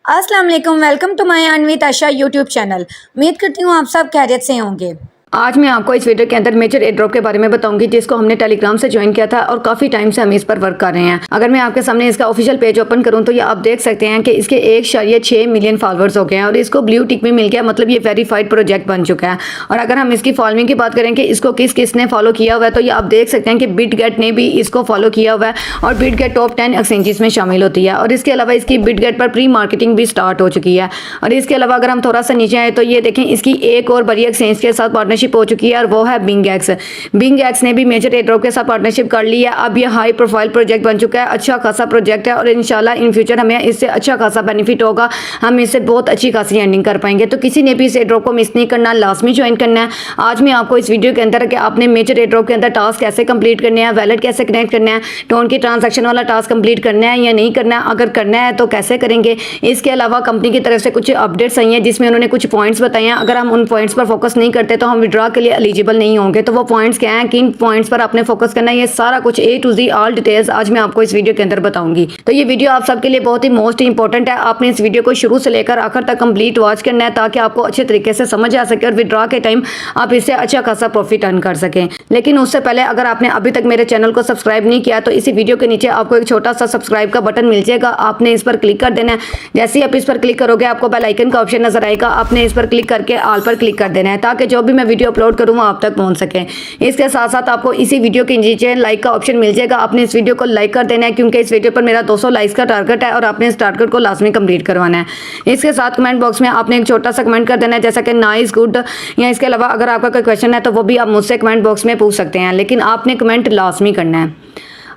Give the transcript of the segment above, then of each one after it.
अस्सलाम वालेकुम, welcome to my Anvit Asha YouTube channel. उम्मीद करती हूँ आप सब खैरियत से होंगे। आज मैं आपको इस वीडियो के अंदर मेजर एयर ड्रॉप के बारे में बताऊंगी जिसको हमने टेलीग्राम से ज्वाइन किया था और काफी टाइम से हम इस पर वर्क कर रहे हैं। अगर मैं आपके सामने इसका ऑफिशियल पेज ओपन करूं तो ये आप देख सकते हैं कि इसके 1.6 मिलियन फॉलोअर्स हो गए हैं और इसको ब्लू टिक भी मिल गया, मतलब ये वेरीफाइड प्रोजेक्ट बन चुका है। और अगर हम इसकी फॉलोइंग की बात करें कि इसको किस किसने फॉलो किया हुआ है तो ये आप देख सकते हैं कि बिटगेट ने भी इसको फॉलो किया हुआ है और बिटगेट टॉप 10 एक्सचेंजेस में शामिल होती है। और इसके अलावा इसकी बिटगेट पर प्री मार्केटिंग भी स्टार्ट हो चुकी है। और इसके अलावा अगर हम थोड़ा सा नीचे आए तो ये देखें, इसकी एक और बड़ी एक्सचेंज के साथ पार्टनरशिप हो चुकी है और वो है बिंगएक्स। बिंगएक्स ने भी मेजर एयर ड्रॉप के साथ पार्टनरशिप कर ली है। अब ये हाई प्रोफाइल प्रोजेक्ट बन चुका है, अच्छा खासा प्रोजेक्ट है और इंशाल्लाह इन फ्यूचर हमें इससे अच्छा खासा बेनिफिट होगा, हम इससे बहुत अच्छी खासी अर्निंग कर पाएंगे। तो किसी ने भी इस एयर ड्रॉप को मिस नहीं करना, लाजमी ज्वाइन करना है। आज मैं आपको इस वीडियो के अंदर कि आपने मेजर एयर ड्रॉप के अंदर टास्क कैसे कंप्लीट करने हैं, वैलेट कैसे कनेक्ट करना है, टोन की ट्रांजैक्शन वाला टास्क कंप्लीट करना है या नहीं करना है, अगर करना है तो कैसे करेंगे। इसके अलावा कंपनी की तरफ से कुछ अपडेट्स आई हैं जिसमें उन्होंने कुछ पॉइंट्स बताए हैं, अगर हम उन पॉइंट्स पर फोकस नहीं करते तो हम विड्रॉ के लिए एलिजिबल नहीं होंगे। तो वो पॉइंट्स क्या हैं, किन पॉइंट्स पर आपने फोकस करना है, ये सारा कुछ A to Z all details आज मैं आपको इस वीडियो के अंदर बताऊंगी। तो ये वीडियो आप सबके लिए बहुत ही मोस्ट इंपॉर्टेंट है। आपने इस वीडियो को शुरू से लेकर आखिर तक कंप्लीट वॉच करना है ताकि आपको अच्छे तरीके से समझ आ सके और विड्रॉ के टाइम आप इससे अच्छा खासा प्रॉफिट अर्न कर सकें। लेकिन उससे पहले अगर आपने अभी तक मेरे चैनल को सब्सक्राइब नहीं किया तो इसी वीडियो के नीचे आपको एक छोटा सा सब्सक्राइब का बटन मिल जाएगा, आपने इस पर क्लिक कर देना है। जैसे ही आप इस पर क्लिक करोगे आपको बेल आइकन का ऑप्शन नजर आएगा, आपने इस पर क्लिक करके ऑल पर क्लिक कर देना है ताकि जो भी मैं वीडियो अपलोड करूँ वो आप तक पहुंच सके। इसके साथ साथ आपको इसी वीडियो के नीचे लाइक का ऑप्शन मिल जाएगा, आपने इस वीडियो को लाइक कर देना है क्योंकि इस वीडियो पर मेरा 200 लाइक्स का टारगेट है और आपने इस टारगेट को लाजमी कंप्लीट करवाना है। इसके साथ कमेंट बॉक्स में आपने एक छोटा सा कमेंट कर देना है जैसा कि नाइस, गुड, या इसके अलावा अगर आपका कोई क्वेश्चन है तो वो भी आप मुझसे कमेंट बॉक्स में पूछ सकते हैं, लेकिन आपने कमेंट लाजमी करना है।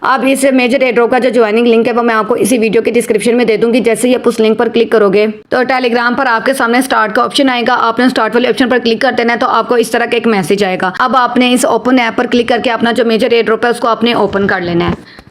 अब इस मेजर एयर ड्रॉप का जो ज्वाइनिंग लिंक है वो मैं आपको इसी वीडियो के डिस्क्रिप्शन में दे दूंगी। जैसे ही आप उस लिंक पर क्लिक करोगे तो टेलीग्राम पर आपके सामने स्टार्ट का ऑप्शन आएगा, आपने स्टार्ट वाले ऑप्शन पर क्लिक कर देना है तो आपको इस तरह का एक मैसेज आएगा। अब आपने इस ओपन ऐप पर क्लिक करके अपना जो मेजर एयर ड्रॉप है उसको आपने ओपन कर लेना है।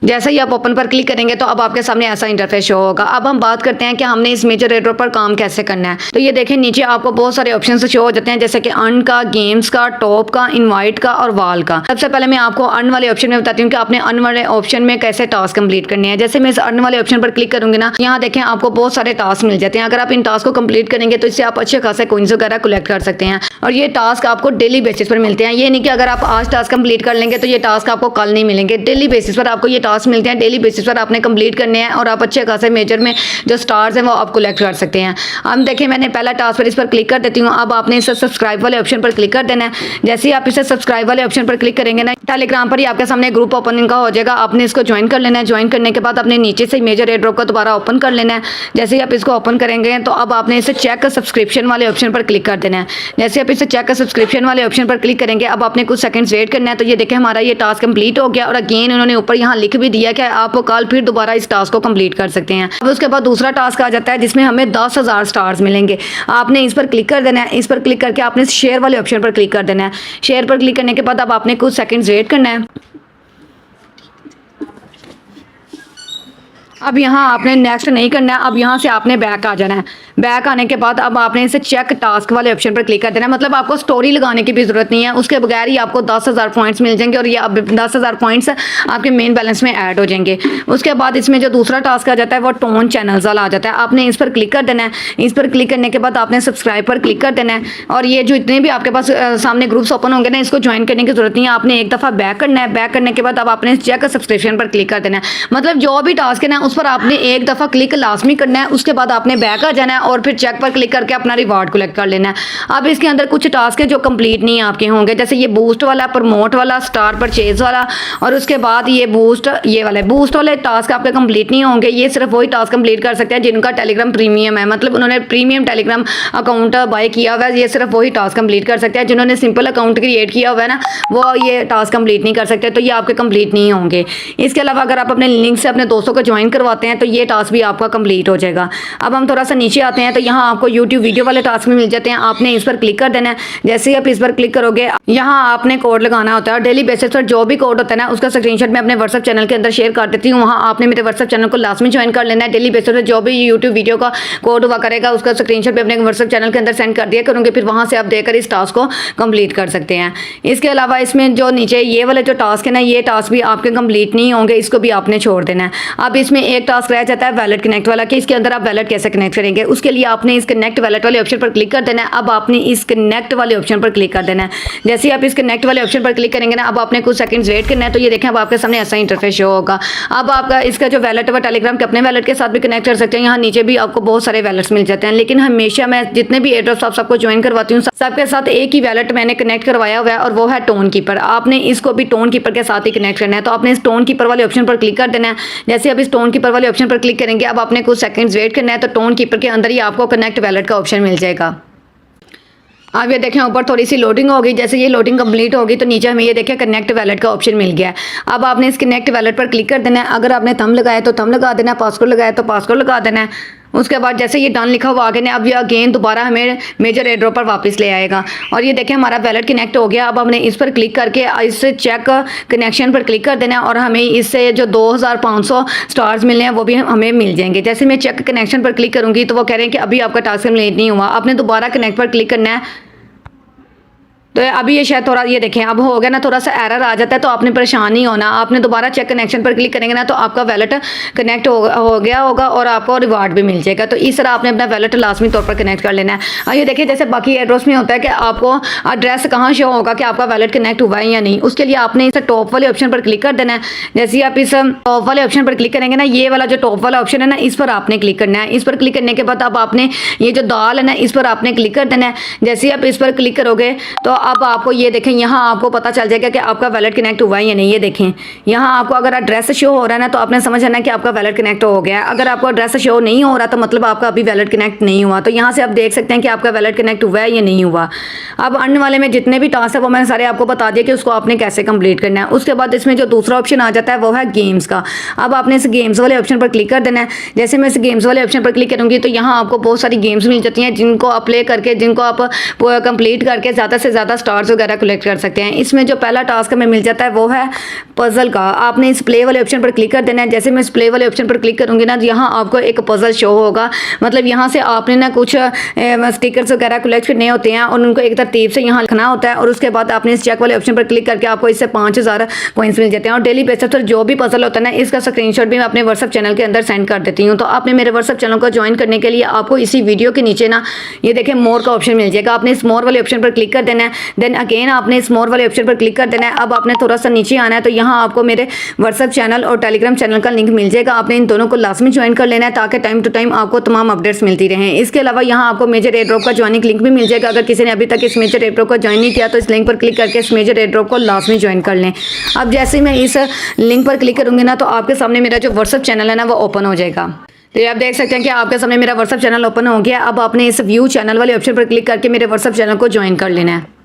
जैसे ही आप ओपन पर क्लिक करेंगे तो अब आपके सामने ऐसा इंटरफेस शो होगा। अब हम बात करते हैं कि हमने इस मेजर एयर ड्रॉप पर काम कैसे करना है। तो ये देखें, नीचे आपको बहुत सारे ऑप्शन शो हो जाते हैं जैसे कि अर्न का, गेम्स का, टॉप का, इनवाइट का और वाल का। सबसे पहले मैं आपको अर्न वाले ऑप्शन में बताती हूँ कि आपने अर्न वाले ऑप्शन में कैसे टास्क कंप्लीट करने हैं। जैसे मैं इस अर्न वाले ऑप्शन पर क्लिक करूंगी ना, यहाँ देखें आपको बहुत सारे टास्क मिल जाते हैं। अगर आप इन टास्क को कंप्लीट करेंगे तो इससे आप अच्छे खासे कॉइंस वगैरह कलेक्ट कर सकते हैं और ये टास्क आपको डेली बेसिस पर मिलते हैं। ये नहीं कि अगर आप आज टास्क कंप्लीट कर लेंगे तो ये टास्क आपको कल नहीं मिलेंगे, डेली बेसिस पर आपको ये टास्क मिलते हैं। डेली बेसिस पर आपने कंप्लीट करने हैं और आप अच्छे खासे मेजर में जो स्टार्स हैं वो आप कलेक्ट कर सकते हैं। अब देखिए, मैंने पहला टास्क पर इस पर क्लिक कर देती हूँ। अब आपने इसे सब्सक्राइब वाले ऑप्शन पर क्लिक कर देना है। जैसे ही आप इसे सब्सक्राइब वाले ऑप्शन पर क्लिक करेंगे ना, टेलीग्राम पर ही आपके सामने ग्रुप ओपनिंग का हो जाएगा, आपने इसको ज्वाइन कर लेना है। ज्वाइन करने के बाद आपने नीचे से मेजर एयर ड्रॉप को दोबारा ओपन कर लेना है। जैसे ही आप इसको ओपन करेंगे तो अब आपने इसे चेक सब्सक्रिप्शन वाले ऑप्शन पर क्लिक कर देना है। जैसे आप इसे चेक सब्सक्रिप्शन वाले ऑप्शन पर क्लिक करेंगे अब आपने कुछ सेकंड्स वेट करना है। तो ये देखें, हमारा ये टास्क कंप्लीट हो गया और अगेन उन्होंने ऊपर यहाँ लिख भी दिया कि आप कल फिर दोबारा इस टास्क को कंप्लीट कर सकते हैं। अब उसके बाद दूसरा टास्क आ जाता है जिसमें हमें 10,000 स्टार्स मिलेंगे। आपने इस पर क्लिक कर देना है। इस पर क्लिक करके आपने शेयर वाले ऑप्शन पर क्लिक कर देना है। शेयर पर क्लिक करने के बाद अब आपने कुछ सेकंड्स वेट करना है। अब यहाँ आपने नेक्स्ट नहीं करना है, अब यहाँ से आपने बैक आ जाना है। बैक आने के बाद अब आपने इसे चेक टास्क वाले ऑप्शन पर क्लिक कर देना है। मतलब आपको स्टोरी लगाने की भी जरूरत नहीं है, उसके बगैर ही आपको 10,000 पॉइंट्स मिल जाएंगे और ये अब 10,000 पॉइंट्स आपके मेन बैलेंस में ऐड हो जाएंगे। उसके बाद इसमें जो दूसरा टास्क आ जाता है वो टोन चैनल्स वाला आ जाता है। आपने इस पर क्लिक कर देना है। इस पर क्लिक करने के बाद आपने सब्सक्राइब पर क्लिक कर देना है और ये जो इतने भी आपके पास सामने ग्रुप्स ओपन होंगे ना, इसको ज्वाइन करने की जरूरत नहीं है। आपने एक दफ़ा बैक करना है। बैक करने के बाद अब आपने चेक सब्सक्रिप्शन पर क्लिक कर देना है। मतलब जो भी टास्क है ना उस पर आपने एक दफ़ा क्लिक लाजमी करना है, उसके बाद आपने बैक आ जाना है और फिर चेक पर क्लिक करके अपना रिवार्ड कलेक्ट कर लेना है। अब इसके अंदर कुछ टास्क है जो कंप्लीट नहीं आपके होंगे, जैसे ये बूस्ट वाला, प्रमोट वाला, स्टार परचेज वाला और उसके बाद ये बूस्ट, ये वाले बूस्ट वाले टास्क आपके कंप्लीट नहीं होंगे। ये सिर्फ वही टास्क कंप्लीट कर सकते हैं जिनका टेलीग्राम प्रीमियम है, मतलब उन्होंने प्रीमियम टेलीग्राम अकाउंट बाय किया हुआ है। ये सिर्फ वही टास्क कंप्लीट कर सकते हैं। जिन्होंने सिंपल अकाउंट क्रिएट किया हुआ है ना, वो ये टास्क कंप्लीट नहीं कर सकते, तो ये आपके कंप्लीट नहीं होंगे। इसके अलावा अगर आप अपने लिंक से अपने दोस्तों को ज्वाइन करवाते हैं तो ये टास्क भी आपका कंप्लीट हो जाएगा। अब हम थोड़ा सा नीचे आते हैं तो यहाँ आपको यूट्यूब वीडियो वाले टास्क में मिल जाते हैं। आपने इस पर क्लिक कर देना है। जैसे ही आप इस पर क्लिक करोगे यहाँ आपने कोड लगाना होता है। डेली बेसिस पर जो भी कोड होता है ना उसका स्क्रीनशॉट मैं अपने व्हाट्सएप चैनल के अंदर शेयर कर देती हूँ। वहाँ आपने मेरे व्हाट्सएप चैनल को लास्ट में ज्वाइन कर लेना है। डेली बेसिस पर जो भी यूट्यूब वीडियो का कोड हुआ करेगा उसका स्क्रीनशॉट भी अपने व्हाट्सएप चैनल के अंदर सेंड कर दिया करूँगी, फिर वहाँ से आप देकर इस टास्क को कंप्लीट कर सकते हैं। इसके अलावा इसमें जो नीचे ये वाले जो टास्क है ना, ये टास्क भी आपके कंप्लीट नहीं होंगे, इसको भी आपने छोड़ देना है। अब इसमें एक टास्क रह जाता है वैलेट कनेक्ट वाला कि इसके अंदर आप वैलेट कैसे कनेक्ट करेंगे। उसके लिए आपने इस कनेक्ट वैलेट वाले ऑप्शन पर क्लिक कर देना है। अब आपने इस कनेक्ट वाले ऑप्शन पर क्लिक कर देना है। जैसे ही आप इस कनेक्ट वाले ऑप्शन पर क्लिक करेंगे ना, अब आपने कुछ सेकंड्स वेट करना है। तो ये देखें अब आपके सामने ऐसा इंटरफेस शो होगा। अब आपका इसका जो वैलेट है टेलीग्राम के अपने वैलेट के साथ भी कनेक्ट कर सकते हैं। यहाँ नीचे भी आपको बहुत सारे वैलेट्स मिल जाते हैं, लेकिन हमेशा मैं जितने भी एयरड्रॉप्स आप सबको ज्वाइन करवाती हूँ सबके साथ एक ही वैलेट मैंने कनेक्ट करवाया हुआ है और वो है टोन कीपर। आपने इसको भी टोन कीपर के साथ ही कनेक्ट करना है। तो आपने इस टोन कीपर वाले ऑप्शन पर क्लिक कर देना है। जैसे अब इस टोन कीपर वाले ऑप्शन पर क्लिक करेंगे, अब आपने कुछ सेकंड्स वेट करना है। तो टोन कीपर के अंदर ही आपको कनेक्ट वैलेट का ऑप्शन मिल जाएगा। अब ये देखें ऊपर थोड़ी सी लोडिंग होगी। जैसे ये लोडिंग कंप्लीट होगी तो नीचे हमें ये देखें कनेक्ट वैलेट का ऑप्शन मिल गया है। अब आपने इस कनेक्ट वैलेट पर क्लिक कर देना है। अगर आपने थंब लगाया तो थंब लगा देना है, पासवर्ड लगाया तो पासवर्ड लगा देना है। उसके बाद जैसे ये डन लिखा हुआ आगे ने, अब ये अगेन दोबारा हमें मेजर एयरड्रॉप पर वापस ले आएगा। और ये देखें हमारा वैलेट कनेक्ट हो गया। अब हमने इस पर क्लिक करके इस चेक कनेक्शन पर क्लिक कर देना है और हमें इससे जो 2500 स्टार्स मिलने हैं वो भी हमें मिल जाएंगे। जैसे मैं चेक कनेक्शन पर क्लिक करूँगी तो वो कह रहे हैं कि अभी आपका टास्क कंप्लीट नहीं हुआ, आपने दोबारा कनेक्ट पर क्लिक करना है। तो अभी ये शायद थोड़ा ये देखें अब हो गया ना, थोड़ा सा एरर आ जाता है। तो आपने परेशान नहीं होना, आपने दोबारा चेक कनेक्शन पर क्लिक करेंगे ना तो आपका वैलेट कनेक्ट हो गया होगा और आपको रिवार्ड भी मिल जाएगा। तो इस तरह आपने अपना वैलेट लाजमी तौर पर कनेक्ट कर लेना है। और ये देखिए जैसे बाकी एड्रेस में होता है कि आपको एड्रेस कहाँ शो होगा कि आपका वैलेट कनेक्ट हुआ है या नहीं। उसके लिए आपने इस टॉप वाले ऑप्शन पर क्लिक कर देना है। जैसे ही आप इस टॉप वाले ऑप्शन पर क्लिक करेंगे ना, ये वाला जो टॉप वाला ऑप्शन है ना, इस पर आपने क्लिक करना है। इस पर क्लिक करने के बाद अब आपने ये जो दाल है ना, इस पर आपने क्लिक कर देना है। जैसे ही आप इस पर क्लिक करोगे तो अब आपको ये देखें यहाँ आपको पता चल जाएगा कि आपका वैलेट कनेक्ट हुआ है या नहीं। ये देखें यहाँ आपको अगर एड्रेस शो हो रहा है ना तो आपने समझना है कि आपका वैलेट कनेक्ट हो गया है। अगर आपको एड्रेस शो नहीं हो रहा तो मतलब आपका अभी वैलेट कनेक्ट नहीं हुआ। तो यहाँ से आप देख सकते हैं कि आपका वैलेट कनेक्ट हुआ है या नहीं हुआ। अब अन्य वाले में जितने भी टास्क है वो मैंने सारे आपको बता दिए कि उसको आपने कैसे कंप्लीट करना है। उसके बाद इसमें जो दूसरा ऑप्शन आ जाता है वो है गेम्स का। अब आपने इस गेम्स वाले ऑप्शन पर क्लिक कर देना है। जैसे मैं इस गेम्स वाले ऑप्शन पर क्लिक करूँगी तो यहाँ आपको बहुत सारी गेम्स मिल जाती हैं जिनको आप प्ले करके, जिनको आप कंप्लीट करके ज़्यादा से ज़्यादा स्टार्स वगैरह कलेक्ट कर सकते हैं। इसमें जो पहला टास्क हमें मिल जाता है वो है पजल का। आपने इस प्ले वाले ऑप्शन पर क्लिक कर देना है। जैसे मैं इस प्ले वाले ऑप्शन पर क्लिक करूंगी ना, यहाँ आपको एक पजल शो होगा। मतलब यहाँ से आपने ना कुछ स्टिकर्स वगैरह कलेक्ट करने होते हैं और उनको एक तरतीब से यहाँ लिखना होता है। और उसके बाद आपने इस चेक वाले ऑप्शन पर क्लिक करके आपको इससे 5000 कॉइन्स मिल जाते हैं। और डेली बेसिस पर जो भी पजल होता है ना, इसका स्क्रीनशॉट भी मैं अपने व्हाट्सएप चैनल के अंदर सेंड कर देती हूँ। तो आपने मेरे व्हाट्सएप चैनल को ज्वाइन करने के लिए आपको इसी वीडियो के नीचे ना ये देखें मोर का ऑप्शन मिल जाएगा। आपने इस मोर वाले ऑप्शन पर क्लिक कर देना है। देन अगेन आपने इस मोर वाले ऑप्शन पर क्लिक कर देना है। अब आपने थोड़ा सा नीचे आना है तो यहाँ आपको मेरे व्हाट्सएप चैनल और टेलीग्राम चैनल का लिंक मिल जाएगा। आपने इन दोनों को लाजमी ज्वाइन कर लेना है ताकि टाइम टू टाइम आपको तमाम अपडेट्स मिलती रहें। इसके अलावा यहाँ आपको मेजर एयरड्रॉप का ज्वाइनिंग लिंक भी मिल जाएगा। अगर किसी ने अभी तक इस मेजर एयरड्रॉप को ज्वाइन नहीं किया तो इस लिंक पर क्लिक करके इस मेजर एयरड्रॉप को लाजमी ज्वाइन कर लें। अब जैसे ही मैं इस लिंक पर क्लिक करूँगी ना तो आपके सामने मेरा जो व्हाट्सएप चैनल है ना वो ओपन हो जाएगा। तो ये आप देख सकते हैं कि आपके सामने मेरा व्हाट्सएप चैनल ओपन हो गया। अब आपने इस व्यू चैनल वाले ऑप्शन पर क्लिक करके मेरे व्हाट्सएप चैनल को ज्वाइन कर लेना है।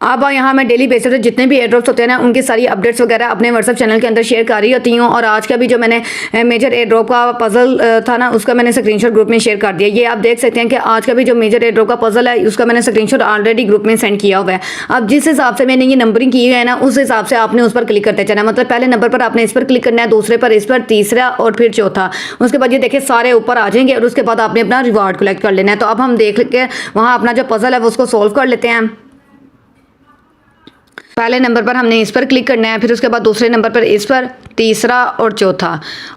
अब यहाँ मैं डेली बेसिस पे जितने भी एयरड्रॉप्स होते हैं ना उनकी सारी अपडेट्स वगैरह अपने व्हाट्सएप चैनल के अंदर शेयर कर रही होती हूँ। और आज का भी जो मैंने मेजर एयरड्रॉप का पजल था ना उसका मैंने स्क्रीनशॉट ग्रुप में शेयर कर दिया। ये आप देख सकते हैं कि आज का भी जो मेजर एयरड्रॉप का पजल है उसका मैंने स्क्रीनशॉट ऑलरेडी ग्रुप में सेंड किया हुआ है। अब जिस हिसाब से मैंने ये नंबरिंग की है ना उस हिसाब से आपने उस पर क्लिक करते चलना। मतलब पहले नंबर पर आपने इस पर क्लिक करना है, दूसरे पर इस पर, तीसरा और फिर चौथा। उसके बाद ये देखिए सारे ऊपर आ जाएंगे और उसके बाद आपने अपना रिवार्ड कलेक्ट कर लेना है। तो अब हम देख के वहाँ अपना जो पजल है वो उसको सोल्व कर लेते हैं। पहले नंबर पर हमने इस पर क्लिक करना है, फिर उसके बाद दूसरे नंबर पर इस पर, तीसरा और चौथा।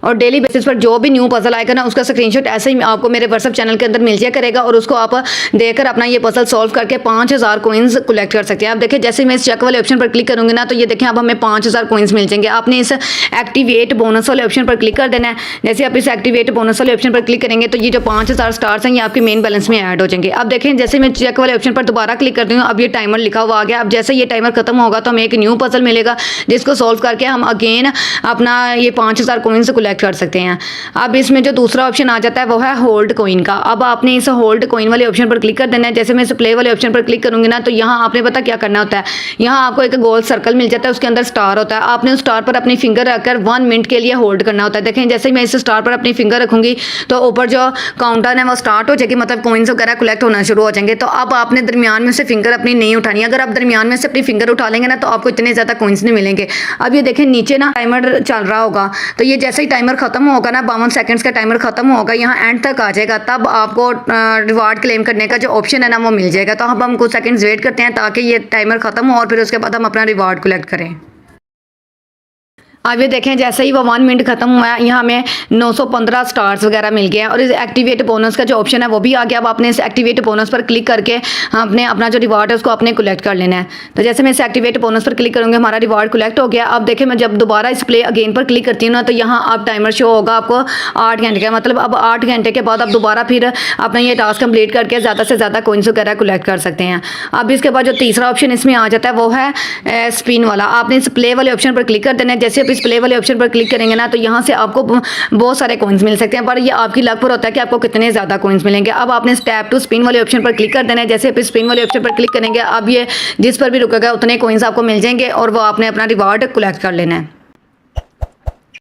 और डेली बेसिस पर जो भी न्यू पजल आएगा ना उसका स्क्रीनशॉट ऐसे ही आपको मेरे व्हाट्सएप चैनल के अंदर मिल जाया करेगा और उसको आप देखकर अपना ये पजल सॉल्व करके 5000 कॉइन्स कलेक्ट कर सकते हैं। आप देखिए जैसे मैं इस चेक वाले ऑप्शन पर क्लिक करूँगी ना तो ये देखें अब हमें 5000 कॉइन्स मिल जाएंगे। आपने इस एक्टिवेट बोनस वाले ऑप्शन पर क्लिक कर देना है। जैसे आप इस एक्टिवेट बोनस वाले ऑप्शन पर क्लिक करेंगे तो ये जो 5000 स्टार्स हैं ये आपके मेन बैलेंस में ऐड हो जाएंगे। अब देखें जैसे मैं चेक वाले ऑप्शन पर दोबारा क्लिक करती हूँ, अब ये टाइमर लिखा हुआ आ गया। अब जैसे ये टाइमर खत्म होगा तो हमें एक न्यू पजल मिलेगा जिसको सॉल्व करके हम अगेन अपना ये 5000 कॉइन्स कलेक्ट कर सकते हैं। अब इसमें जो दूसरा ऑप्शन आ जाता है वो है होल्ड कॉइन का। अब आपने इस होल्ड कॉइन वाले ऑप्शन पर क्लिक कर देना है। जैसे मैं इस प्ले वाले ऑप्शन पर क्लिक करूंगी ना तो यहाँ आपने पता क्या करना होता है, यहाँ आपको एक गोल सर्कल मिल जाता है, उसके अंदर स्टार होता है। आपने उस स्टार पर अपनी फिंगर रखकर 1 मिनट के लिए होल्ड करना होता है। देखें जैसे मैं इस स्टार पर अपनी फिंगर रखूंगी तो ऊपर जो काउंटर है वो स्टार्ट हो जाएगी, मतलब कॉइन्स वगैरह कलेक्ट होना शुरू हो जाएंगे। तो अब आपने दरमियान में से फिंगर अपनी नहीं उठानी। अगर आप दरमियान में से अपनी फिंगर उठा डालेंगे ना तो आपको इतने ज़्यादा कॉइन्स नहीं मिलेंगे। अब ये देखें नीचे ना टाइमर चल रहा होगा, तो ये जैसे ही टाइमर खत्म होगा ना, 52 सेकंड्स का टाइमर खत्म होगा, यहाँ एंड तक आ जाएगा, तब आपको रिवार्ड क्लेम करने का जो ऑप्शन है ना वो मिल जाएगा। तो अब हम कुछ सेकंड्स वेट करते हैं ताकि ये टाइमर खत्म हो और फिर उसके बाद हम अपना रिवार्ड कलेक्ट करें। अब ये देखें जैसे ही वो 1 मिनट खत्म हुआ है, यहाँ हमें 915 स्टार्स वगैरह मिल गए हैं और इस एक्टिवेट बोनस का जो ऑप्शन है वो भी आ गया। अब आपने इस एक्टिवेट बोनस पर क्लिक करके आपने अपना जो रिवार्ड है उसको अपने कलेक्ट कर लेना है। तो जैसे मैं इस एक्टिवेट बोनस पर क्लिक करूँगी, हमारा रिवार्ड कलेक्ट हो गया। अब देखें मैं जब दोबारा इस प्ले अगेन पर क्लिक करती हूँ ना, तो यहाँ अब टाइमर शो होगा आपको 8 घंटे का, मतलब अब 8 घंटे के बाद आप दोबारा फिर अपना ये टास्क कंप्लीट करके ज़्यादा से ज़्यादा कॉइन्स वगैरह कलेक्ट कर सकते हैं। अब इसके बाद जो तीसरा ऑप्शन इसमें आ जाता है वो है स्पिन वाला। आपने इस प्ले वाले ऑप्शन पर क्लिक कर देना है। जैसे आप इस प्ले वाले ऑप्शन पर क्लिक करेंगे ना, तो यहाँ से आपको बहुत सारे कॉइन्स मिल सकते हैं, पर ये आपकी लक पर होता है कि आपको कितने ज़्यादा कॉइन्स मिलेंगे। अब आपने टैप टू स्पिन वाले ऑप्शन पर क्लिक कर देना है। जैसे आप स्पिन वाले ऑप्शन पर क्लिक करेंगे, अब ये जिस पर भी रुकेगा उतने कॉइन्स आपको मिल जाएंगे और वो आपने अपना रिवार्ड कलेक्ट कर लेना है।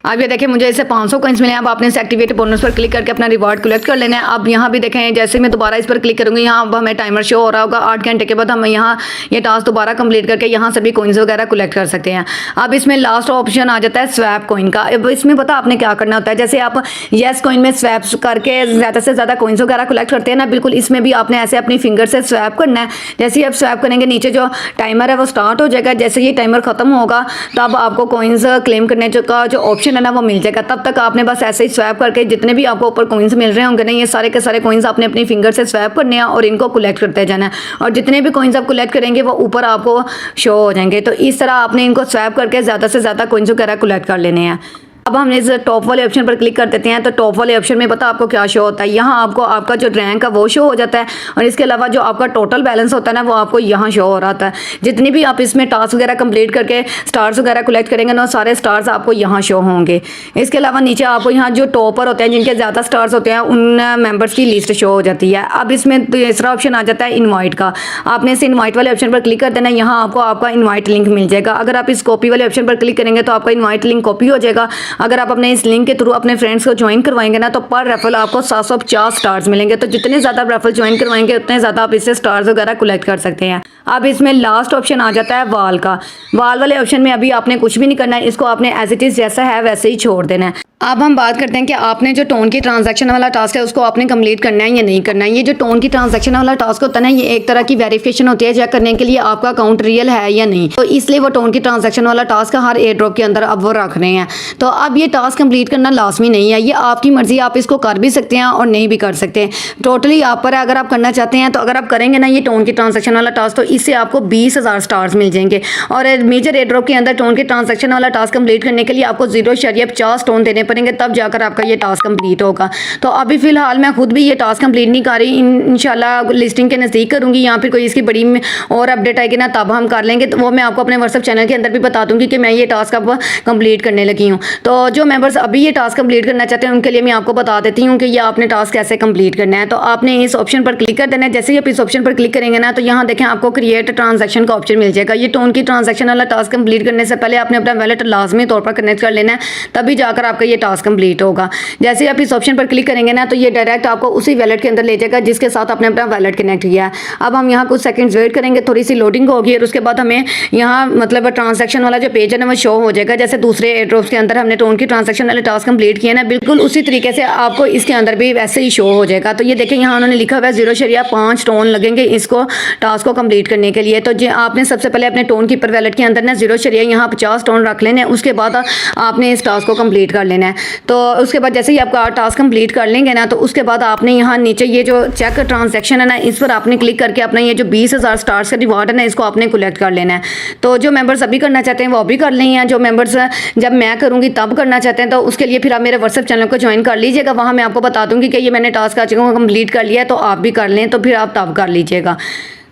अब ये देखें मुझे इससे 500 कॉइन्स मिले हैं। अब आपने इस एक्टिवेट बोनस पर क्लिक करके अपना रिवार्ड कलेक्ट कर लेना है। अब यहाँ भी देखें जैसे मैं दोबारा इस पर क्लिक करूँगी, यहाँ अब हमें टाइमर शो हो रहा होगा। 8 घंटे के बाद हम यहाँ ये टास्क दोबारा कंप्लीट करके यहाँ सभी कॉइन्स वगैरह कलेक्ट कर सकते हैं। अब इसमें लास्ट ऑप्शन आ जाता है स्वैप कॉइन का। अब इसमें पता आपने क्या करना होता है, जैसे आप येस कॉइन में स्वैप करके ज़्यादा से ज़्यादा कॉइन्स वगैरह कलेक्ट करते हैं ना, बिल्कुल इसमें भी आपने ऐसे अपनी फिंगर से स्वैप करना है। जैसे ही आप स्वैप करेंगे नीचे जो टाइमर है वो स्टार्ट हो जाएगा। जैसे ये टाइमर खत्म होगा तब आपको कॉइन्स क्लेम करने का जो ऑप्शन है ना वो मिल जाएगा। तब तक आपने बस ऐसे ही स्वैप करके जितने भी आपको ऊपर कॉइन्स मिल रहे होंगे ना, ये सारे के सारे कॉइन्स आपने अपनी फिंगर से स्वैप करने हैं और इनको कलेक्ट करते जाना है। और जितने भी कॉइन्स आप कलेक्ट करेंगे वो ऊपर आपको शो हो जाएंगे। तो इस तरह आपने इनको स्वैप करके ज़्यादा से ज़्यादा कॉइन्स वगैरह कलेक्ट कर लेने हैं। अब हम इस टॉप वाले ऑप्शन पर क्लिक कर देते हैं। तो टॉप वाले ऑप्शन में पता आपको क्या शो होता है, यहाँ आपको आपका जो रैंक है वो शो हो जाता है और इसके अलावा जो आपका टोटल बैलेंस होता है ना वो आपको यहाँ शो हो रहा था। जितनी भी आप इसमें टास्क वगैरह कंप्लीट करके स्टार्स वगैरह कलेक्ट करेंगे ना, सारे स्टार्स आपको यहाँ शो होंगे। इसके अलावा नीचे आपको यहाँ जो टॉपर होते हैं जिनके ज़्यादा स्टार्स होते हैं उन मेंबर्स की लिस्ट शो हो जाती है। अब इसमें तीसरा ऑप्शन आ जाता है इन्वाइट का। आपने इस इन्वाइट वाले ऑप्शन पर क्लिक कर देना है। यहाँ आपको आपका इन्वाइट लिंक मिल जाएगा। अगर आप इस कॉपी वाले ऑप्शन पर क्लिक करेंगे तो आपका इन्वाइट लिंक कॉपी हो जाएगा। अगर आप अपने इस लिंक के थ्रू अपने फ्रेंड्स को ज्वाइन करवाएंगे ना, तो पर रेफरल आपको 750 स्टार्स मिलेंगे। तो जितने ज़्यादा रेफरल ज्वाइन करवाएंगे उतने ज़्यादा आप इससे स्टार्स वगैरह कलेक्ट कर सकते हैं। अब इसमें लास्ट ऑप्शन आ जाता है वाल का। वाल वाले ऑप्शन में अभी आपने कुछ भी नहीं करना है, इसको आपने एज इट इज़ जैसा है वैसे ही छोड़ देना है। अब हम बात करते हैं कि आपने जो टोन की ट्रांजैक्शन वाला टास्क है उसको आपने कंप्लीट करना है या नहीं करना है। ये जो टोन की ट्रांजैक्शन वाला टास्क होता है ना, ये एक तरह की वेरिफिकेशन होती है चेक करने के लिए आपका अकाउंट रियल है या नहीं। तो इसलिए वो टोन की ट्रांजैक्शन वाला टास्क हर एयर ड्रॉप के अंदर अब वो रख रहे हैं। तो अब ये टास्क कंप्लीट करना लाजमी नहीं है, ये आपकी मर्जी, आप इसको कर भी सकते हैं और नहीं भी कर सकते। टोटली आप पर है, अगर आप करना चाहते हैं तो अगर आप करेंगे ना ये टोन की ट्रांजैक्शन वाला टास्क, तो इससे आपको 20,000 स्टार्स मिल जाएंगे। और मेजर एयर ड्रॉप के अंदर टोन की ट्रांजैक्शन वाला टास्क कंप्लीट करने के लिए आपको 0.50 टोन देने पड़ेंगे, तब जाकर आपका ये टास्क कंप्लीट होगा। तो अभी फिलहाल मैं खुद भी ये टास्क कंप्लीट नहीं कर रही, इंशाल्लाह लिस्टिंग के नज़दीक करूँगी या फिर कोई इसकी बड़ी और अपडेट आएगी ना तब हम कर लेंगे। तो वो मैं आपको अपने व्हाट्सएप चैनल के अंदर भी बता दूंगी कि मैं ये टास्क अब कंप्लीट करने लगी हूँ। तो जो मेंबर्स अभी ये टास्क कंप्लीट करना चाहते हैं उनके लिए मैं आपको बता देती हूँ कि ये आपने टास्क कैसे कंप्लीट करना है। तो आपने इस ऑप्शन पर क्लिक कर देना है। जैसे ही आप इस ऑप्शन पर क्लिक करेंगे ना, तो यहाँ देखें आपको क्रिएट ट्रांजैक्शन का ऑप्शन मिल जाएगा। ये टोन की ट्रांजैक्शन वाला टास्क कंप्लीट करने से पहले आपने अपना वैलेट लाजमी तौर पर कनेक्ट कर लेना है, तभी जाकर आपका ये टास्क कंप्लीट होगा। जैसे ही आप इस ऑप्शन पर क्लिक करेंगे ना, तो ये डायरेक्ट आपको उसी वैलेट के अंदर ले जाएगा जिसके साथ आपने अपना वैलेट कनेक्ट किया है। अब हम यहाँ कुछ सेकंड्स वेट करेंगे, थोड़ी सी लोडिंग होगी और उसके बाद हमें यहाँ मतलब ट्रांजैक्शन वाला जो पेज है ना वो शो हो जाएगा। जैसे दूसरे एयर ड्रॉप्स के अंदर हमने टोन की ट्रांजैक्शन वाले टास्क कंप्लीट किए ना, बिल्कुल उसी तरीके से आपको इसके अंदर भी वैसे ही शो हो जाएगा। तो ये देखें यहाँ उन्होंने लिखा हुआ है 0.5 टोन लगेंगे इसको टास्क को कंप्लीट करने के लिए। तो जो आपने सबसे पहले अपने टोन कीपर वैलेट के अंदर ना 0.50 टोन रख लेने, उसके बाद आपने इस टास्क को कंप्लीट कर लेना है। तो उसके बाद जैसे ही आपका टास्क कंप्लीट कर लेंगे ना, तो उसके बाद आपने यहाँ नीचे ये जो चेक ट्रांजैक्शन है ना, इस पर आपने क्लिक करके अपना ये जो 20,000 स्टार्स का रिवार्ड है ना, इसको आपने कलेक्ट कर लेना है। तो जो मेंबर्स अभी करना चाहते हैं वो अभी कर लें, जो मेंबर्स जब मैं करूँगी तब करना चाहते हैं तो उसके लिए फिर आप मेरे व्हाट्सएप चैनल को ज्वाइन कर लीजिएगा। वहाँ मैं आपको बता दूँगी कि ये मैंने टास्क आज कंप्लीट कर लिया है, तो आप भी कर लें, तो फिर आप तब कर लीजिएगा।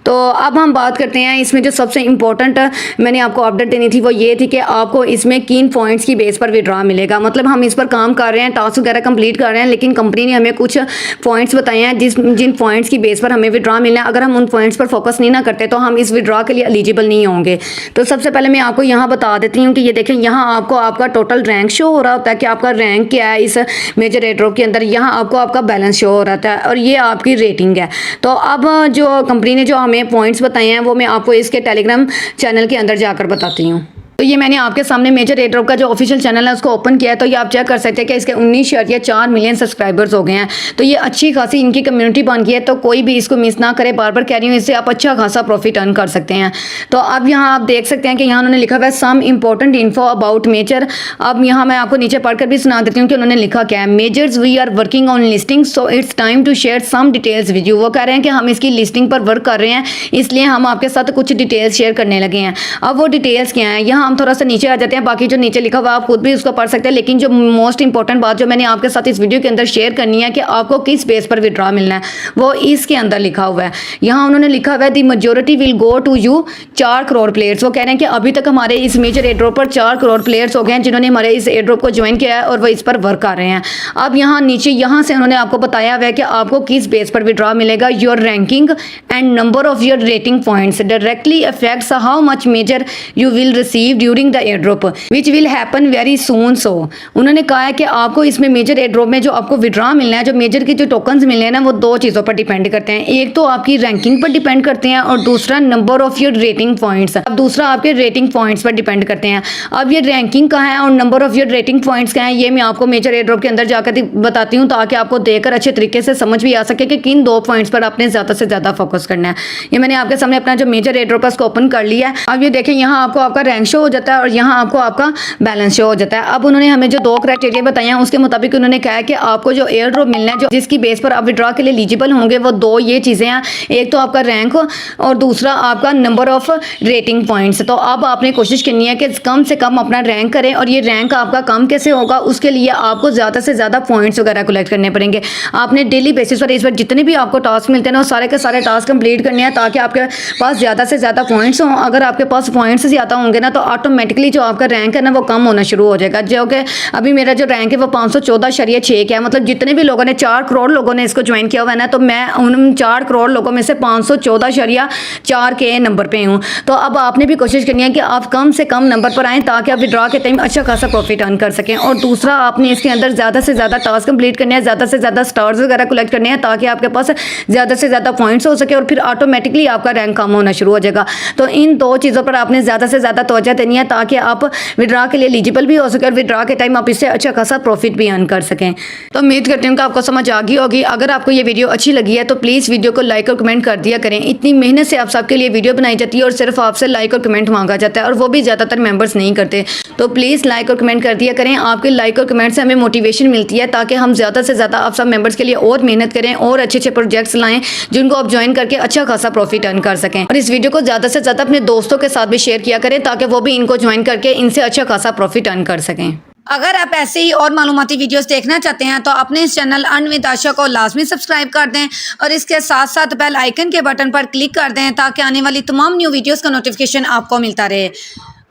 तो अब हम बात करते हैं इसमें जो सबसे इम्पोर्टेंट मैंने आपको अपडेट देनी थी वो ये थी कि आपको इसमें किन पॉइंट्स की बेस पर विड्रॉ मिलेगा। मतलब हम इस पर काम कर रहे हैं, टास्क वगैरह कंप्लीट कर रहे हैं, लेकिन कंपनी ने हमें कुछ पॉइंट्स बताए हैं जिन पॉइंट्स की बेस पर हमें विड्रॉ मिलना है। अगर हम उन पॉइंट्स पर फोकस नहीं ना करते तो हम इस विड्रॉ के लिए एलिजिबल नहीं होंगे। तो सबसे पहले मैं आपको यहाँ बता देती हूँ कि ये देखें, यहाँ आपको आपका टोटल रैंक शो हो रहा होता है कि आपका रैंक क्या है इस मेजर एयर ड्रॉप के अंदर। यहाँ आपको आपका बैलेंस शो हो रहा था और ये आपकी रेटिंग है। तो अब जो कंपनी ने जो हमें हमें पॉइंट्स बताए हैं वो मैं आपको इसके टेलीग्राम चैनल के अंदर जाकर बताती हूँ। तो ये मैंने आपके सामने मेजर एयर ड्रॉप का जो ऑफिशियल चैनल है उसको ओपन किया है। तो ये आप चेक कर सकते हैं कि इसके 19.4 मिलियन सब्सक्राइबर्स हो गए हैं। तो ये अच्छी खासी इनकी कम्युनिटी बन गई है। तो कोई भी इसको मिस ना करे, बार बार कह रही हूँ, इससे आप अच्छा खासा प्रॉफिट अर्न कर सकते हैं। तो अब यहाँ आप देख सकते हैं कि यहाँ उन्होंने लिखा हुआ है some important info about major. अब यहाँ मैं आपको नीचे पढ़कर भी सुना देती हूँ कि उन्होंने लिखा क्या है। Majors we are working on listing so it's time to share some details with you. वो कह रहे हैं कि हम इसकी लिस्टिंग पर वर्क कर रहे हैं, इसलिए हम आपके साथ कुछ डिटेल्स शेयर करने लगे हैं। अब वो डिटेल्स क्या हैं, यहाँ हम थोड़ा सा नीचे आ जाते हैं। बाकी जो नीचे लिखा हुआ आप खुद भी उसको पढ़ सकते हैं, लेकिन जो मोस्ट इंपॉर्टेंट बात जो मैंने आपके साथ इस वीडियो के अंदर शेयर करनी है कि आपको किस बेस पर विड्रॉ मिलना है, वो इसके अंदर लिखा हुआ है। यहाँ उन्होंने लिखा हुआ है the majority will go to you 4 crore players. वो कह रहे हैं कि अभी तक हमारे इस मेजर एयर ड्रॉप पर 4 करोड़ प्लेयर्स हो गए हैं जिन्होंने हमारे इस एयर ड्रॉप को ज्वाइन किया है और वो इस पर वर्क कर रहे हैं। अब यहाँ नीचे यहाँ से उन्होंने आपको बताया हुआ है कि आपको किस बेस पर विड्रॉ मिलेगा। Your ranking and number of your rating points directly affects how much major you will receive during the air drop which will happen very soon. So उन्होंने कहा है कि आपको इसमें मेजर एयर ड्रॉप में जो आपको विड्रॉ मिलना है, जो मेजर के जो टोकन्स मिलने हैं ना, वो 2 चीज़ों पर डिपेंड करते हैं। एक तो आपकी रैंकिंग पर डिपेंड करते हैं और दूसरा number of your rating points. अब दूसरा आपके रेटिंग पॉइंट्स पर डिपेंड करते हैं। अब ये रैंकिंग कहाँ है और number of your rating points क्या है, ये मैं आपको मेजर एयर ड्रॉप के अंदर जाकर बताती हूँ, ताकि आपको देखकर अच्छे तरीके से समझ भी आ सके कि किन 2 पॉइंट्स पर आपने ज़्यादा से ज़्यादा फोकस करना है। ये मैंने आपके सामने अपना जो मेजर एयर ड्रॉप है उसको ओपन कर लिया है। अब ये देखें, यहाँ आपको आपका रैंक शो हो जाता है और यहाँ आपको आपका बैलेंस शो हो जाता है। अब उन्होंने हमें जो 2 क्राइटेरिया बताए हैं उसके मुताबिक उन्होंने कहा है कि आपको जो एयर ड्रॉप मिलना है, जो जिसकी बेस पर आप विड्रॉ के लिए एलिजिबल होंगे, वो 2 ये चीज़ें हैं। एक तो आपका रैंक और दूसरा आपका नंबर ऑफ रेटिंग पॉइंट्स। तो अब आपने कोशिश करनी है कि कम से कम अपना रैंक करें, और ये रैंक आपका कम कैसे होगा, उसके लिए आपको ज़्यादा से ज़्यादा पॉइंट्स वगैरह कलेक्ट करने पड़ेंगे। आपने डेली बेसिस पर इस पर जितने भी आपको टास्क मिलते हैं ना, वो सारे के सारे टास्क कंप्लीट करने हैं ताकि आपके पास ज़्यादा से ज़्यादा पॉइंट्स हों। अगर आपके पास पॉइंट्स ज़्यादा होंगे ना, तो ऑटोमेटिकली जो आपका रैंक है ना, वो कम होना शुरू हो जाएगा। जो कि अभी मेरा जो रैंक है वो 514.6 का है। मतलब जितने भी लोगों ने 4 करोड़ लोगों ने इसको ज्वाइन किया हुआ है ना, तो मैं उन 4 करोड़ लोगों में से 514.4 के नंबर पे हूँ। तो अब आपने भी कोशिश करनी है कि आप कम से कम नंबर पर आएँ ताकि आप विड्रॉ के टाइम अच्छा खासा प्रॉफिट अर्न कर सकें। और दूसरा, आपने इसके अंदर ज़्यादा से ज़्यादा टास्क कंप्लीट करने हैं, ज़्यादा से ज़्यादा स्टार्स वगैरह कलेक्ट करने हैं ताकि आपके पास ज़्यादा से ज़्यादा पॉइंट्स हो सके और फिर ऑटोमेटिकली आपका रैंक कम होना शुरू हो जाएगा। तो इन 2 चीज़ों पर आपने ज़्यादा से ज़्यादा तवज्जो देनी है ताकि आप विड्रॉ के लिए एलिजिबल भी हो सके और विड्रॉ के टाइम आप इससे अच्छा खासा प्रॉफिट भी अर्न कर सकें। तो उम्मीद करती हूँ कि आपको समझ आ गई होगी। अगर आपको ये वीडियो अच्छी लगी है तो प्लीज़ वीडियो को लाइक और कमेंट कर दिया करें। इतनी मेहनत से आप सबके लिए वीडियो बनाई जाती है और सिर्फ आपसे लाइक और कमेंट मांगा जाता है, और वो भी ज़्यादातर मेंबर्स नहीं करते। तो प्लीज़ लाइक और कमेंट कर दिया करें। आपके लाइक और कमेंट से हमें मोटिवेशन मिलती है ताकि हम ज़्यादा से ज़्यादा आप सब मेंबर्स के लिए और मेहनत करें और अच्छे अच्छे प्रोजेक्ट्स लाएँ जिनको आप ज्वाइन करके अच्छा खासा प्रॉफिट अर्न कर सकें। और इस वीडियो को ज़्यादा से ज़्यादा अपने दोस्तों के साथ भी शेयर किया करें ताकि वो भी इनको ज्वाइन करके इनसे अच्छा खासा प्रॉफिट अर्न कर सकें। अगर आप ऐसे ही और मालूमाती वीडियोस देखना चाहते हैं तो अपने इस चैनल अर्न विद आशा को लाजमी सब्सक्राइब कर दें और इसके साथ साथ बेल आइकन के बटन पर क्लिक कर दें ताकि आने वाली तमाम न्यू वीडियोस का नोटिफिकेशन आपको मिलता रहे।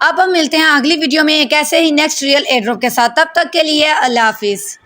अब हम मिलते हैं अगली वीडियो में एक ऐसे ही नेक्स्ट रियल एयर ड्रॉप के साथ। तब तक के लिए अल्लाह हाफिज़।